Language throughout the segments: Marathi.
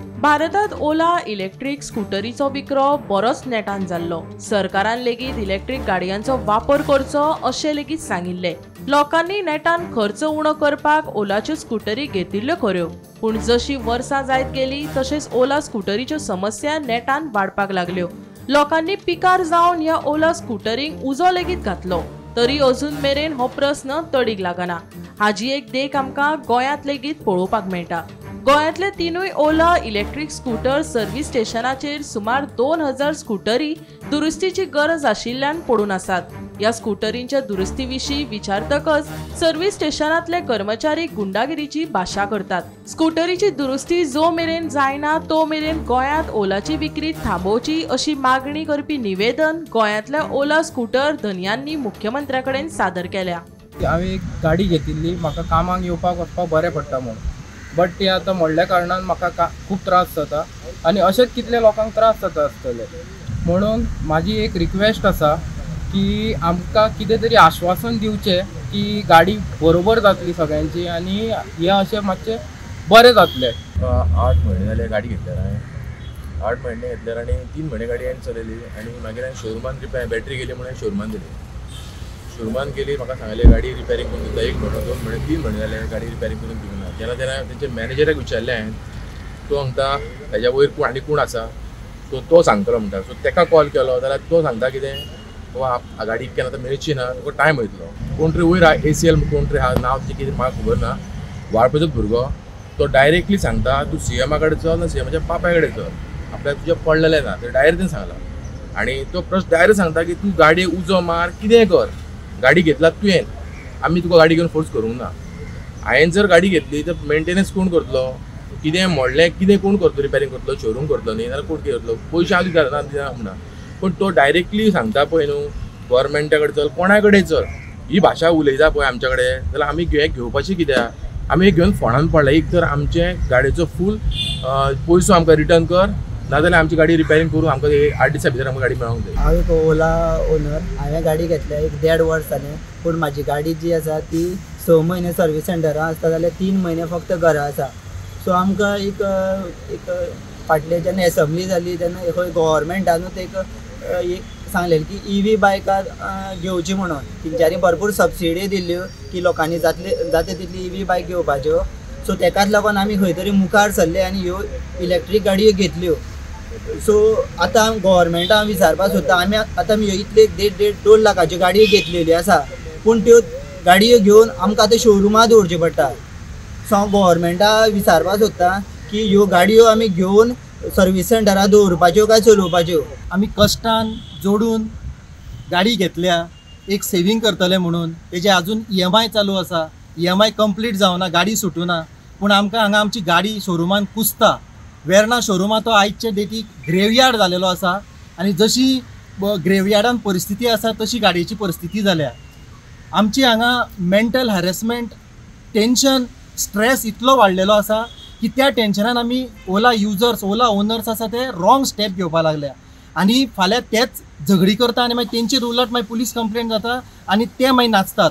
भारतात ओला इलेक्ट्रिक स्कूटरीचो विक्रो बरोच नेटान जाल्लो। सरकारान लेगीत इलेक्ट्रिक गाडयांचो वापर करचो अशें लेगीत सांगिल्ले। लोकांनी नेटान खर्च उणो करपाक ओलाच्यो स्कूटरी घेतिल्ल्यो खऱ्यो, पूण जशी वर्सां जायत गेली तशेंच ओला स्कूटरीच्यो समस्या नेटान वाडपाक लागल्यो। लोकांनी पिकार जावन ह्या ओला स्कूटरींक उजो लेगीत घातलो, तरी अजून मेरेन हो प्रस्न तडीक लागना। हाजी एक देख आमकां गोंयांत लेगीत पळोवपाक मेळटा। गोंयांतले तीनूय ओला इलेक्ट्रिक स्कूटर सर्व्हिस स्टेशनाचेर सुमार 2000 स्कूटरी दुरुस्तीची गरज आशिल्ल्यान पडून आसात। ह्या स्कूटरींच्या दुरुस्ती विशीं विचारतकच सर्व्हिस स्टेशनांतले कर्मचारी गुंडागिरीची भाशा करतात। स्कूटरीची दुरुस्ती जो मेरेन जायना तो मेरेन गोंयांत ओलाची विक्री थांबोवची अशी मागणी करपी निवेदन गोंयांतल्या ओला स्कूटर धन्यांनी मुख्यमंत्र्या कडेन सादर केल्या। हांवें एक गाडी घेतिल्ली, म्हाका कामाक येवपाक वचपाक बरें पडटा म्हणून, बट ती आतां मोडल्या कारणान म्हाका खूब त्रास जाता आनी अशेंच कितले लोकांक त्रास जाता आसतले। म्हणून म्हाजी एक रिक्वेस्ट आसा की आमकां कितें तरी आश्वासन दिवचें की गाडी बरोबर जातली सगळ्यांची आनी हें अशें मातशें बरें जातलें। 8 म्हयने जाले गाडी घेतल्यार हांवें 8 म्हयने घेतल्यार आनी 3 म्हयने गाडी हांवें चलयली आनी मागीर हांवें शोरुमान बॅटरी गेली म्हणून शोरुमान दिली। शोरुमान गेली, म्हाका सांगलें गाडी रिपेरींग करून दिता। 1 म्हयनो 2 म्हयने 3 म्हयने जाले गाडी रिपेरींग करून दिवना। तेन्ना तेंच्या मॅनेजराक विचारलें हांवें, तो सांगता हेज्या वयर आनी कोण आसा, सो तो सांगतलो म्हणटा। सो ताका कॉल केलो जाल्यार तो सांगता कितें, बाबा गाडी इतक्यान आतां मेळची ना, तुका टायम वयतलो। कोण तरी वयर ACL कोण तरी आहा, नांव तेजें कितें म्हाका खबर ना, वाळपयचोच भुरगो, तो डायरेक्टली सांगता तूं CMा कडेन चल ना CMाच्या बापाय कडेन चल, आपल्याक तुजें पडलेलें ना, ते डायरेक्ट तेणें सांगलां। आनी तो प्रश्न डायरेक्ट सांगता की तूं गाडयेक उजो मार, कितेंय कर, गाडी घेतला तुवें, आमी तुका गाडी घेवन फोर्स करूंक ना। हांवें जर गाडी घेतली तर मेंटेनन्स कोण करतलो, कितें मोडलें कितें कोण करतलो, रिपेरींग करतलो, शोरूम करतलो न्ही, जाल्यार कोण कितें करतलो, पयशे हांव दिता दिना म्हणना। पूण तो डायरेक्टली सांगता पळय न्हू, गव्हर्मेंटा कडेन चल, कोणा कडेन चल, ही भाशा उलयता पळय आमच्या कडेन, जाल्यार आमी घेवपाची कित्याक, आमी घेवन फोंडान पडला। एक तर आमचे गाडयेचो फूल पयसो आमकां रिटर्न कर, नाजाल्यार आमची गाडी रिपेरींग करून आमकां 8 दिसां भितर आमकां गाडी मेळोंक जाय। हांव एक ओला ओनर, हांवें गाडी घेतल्या 1.5 वर्स जालें, पूण म्हाजी गाडी जी आसा ती 6 म्हयने सर्वीस सेंटरां आसता जाल्यार 3 म्हयने फक्त घरा आसा। सो आमकां एक फाटले जेन्ना एसेंब्ली जाली तेन्ना खंय गव्हर्मेंटानूच एक सांगलेलें की EV बायकार घेवची म्हणून, तेंच्यांनी भरपूर सबसिडी दिल्ल्यो की लोकांनी जाता तितली EV बायक घेवपाच्यो। सो तेकाच लागून आमी खंय तरी मुखार सरले आनी ह्यो इलेक्ट्रीक गाडयो घेतल्यो। सो आतां गव्हर्मेंटाक विचारपाक सोदता, आमी आतां इतले 1.5-2 लाखाच्यो गाडयो घेतलेल्यो आसा, पूण त्यो गाडयो घेवन आमकां आतां शोरुमांत दवरच्यो पडटा। सो हांव गव्हर्मेंटाक विचारपाक सोदता की ह्यो गाडयो आमी घेवन सर्वीस सेंटरांत दवरपाच्यो काय चलोवपाच्यो। आमी कश्टान जोडून गाडी घेतल्या, एक सेवींग करतले म्हणून, तेजे आजून EMI चालू आसा, EMI कंप्लीट जावना, गाडी सुटूना, पूण आमकां हांगा आमची गाडी शोरुमान कुसता। वेर्ना शोरुमा तो आयचे डेटीक ग्रेवयार्ड जालेलो आसा आनी जशी ग्रेवयार्डान परिस्थिती आसा तशी गाडयेची परिस्थिती जाल्या। आमची हांगा मेंटल हॅरेसमेंट, टेन्शन, स्ट्रेस इतलो वाडलेलो आसा की त्या टेन्शनान आमी ओला युजर्स, ओला ओनर्स आसा ते रॉंग स्टेप घेवपाक लागल्या आनी फाल्यां तेच झगडी करता आनी मागीर तेंचेर उलट मागीर पुलीस कंप्लेंट जाता आनी ते मागीर नाचतात।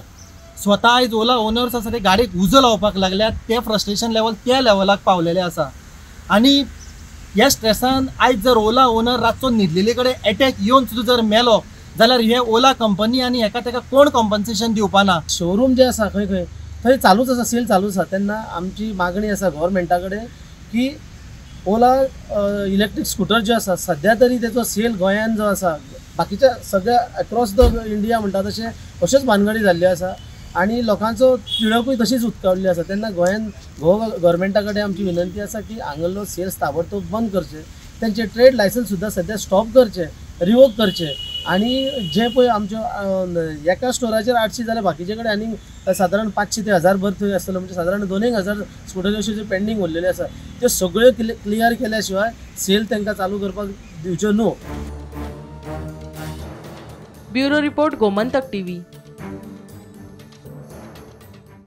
स्वता आयज ओला ओनर्स आसा ते गाडयेक उजो लावपाक लागल्यात, ते फ्रस्ट्रेशन लेवल त्या लेवलाक पावलेले आसा। आनी ह्या स्ट्रेसान आयज जर ओला ओनर रातचो न्हिदलेले कडेन एटॅक येवन सुद्दां जर मेलो जाल्यार हे ओला कंपनी आनी हेका तेका कोण कॉम्पन्सेशन दिवपाना। शोरूम जे आसा खंय खंय थंय चालूच आसा, सेल चालूच आसा। तेन्ना आमची मागणी आसा गव्हर्मेंटा कडेन की ओला इलेक्ट्रीक स्कूटर जे आसा सद्या तरी तेचो सेल गोंयान जो आसा, बाकीच्या सगळ्या अक्रॉस द इंडिया म्हणटा तशें अश्योच भानगडी जाल्ल्यो आसा आनी लोकांचो तिडकूय तशीच उदकावल्ली आसा। तेन्ना गोंयान गव्हर्मेंटा कडेन आमची विनंती आसा की हांगलो सेल्स ताबडतोब बंद करचे, तेंचे ट्रेड लायसन्स सुद्दां सद्या स्टॉप करचे, रिवोक करचे आनी जे पळय आमच्यो एका स्टोराचेर 800 जाल्यार बाकीचे कडेन आनी सादारण 500 ते 1000 भर थंय आसतलो, म्हणजे सादारण 2,000 स्कूटरी अश्यो ज्यो पेंडींग उरलेल्यो आसा त्यो सगळ्यो क्लियर केल्या शिवाय सेल तांकां चालू करपाक दिवच्यो न्हू। Bureau report, Gomantak TV।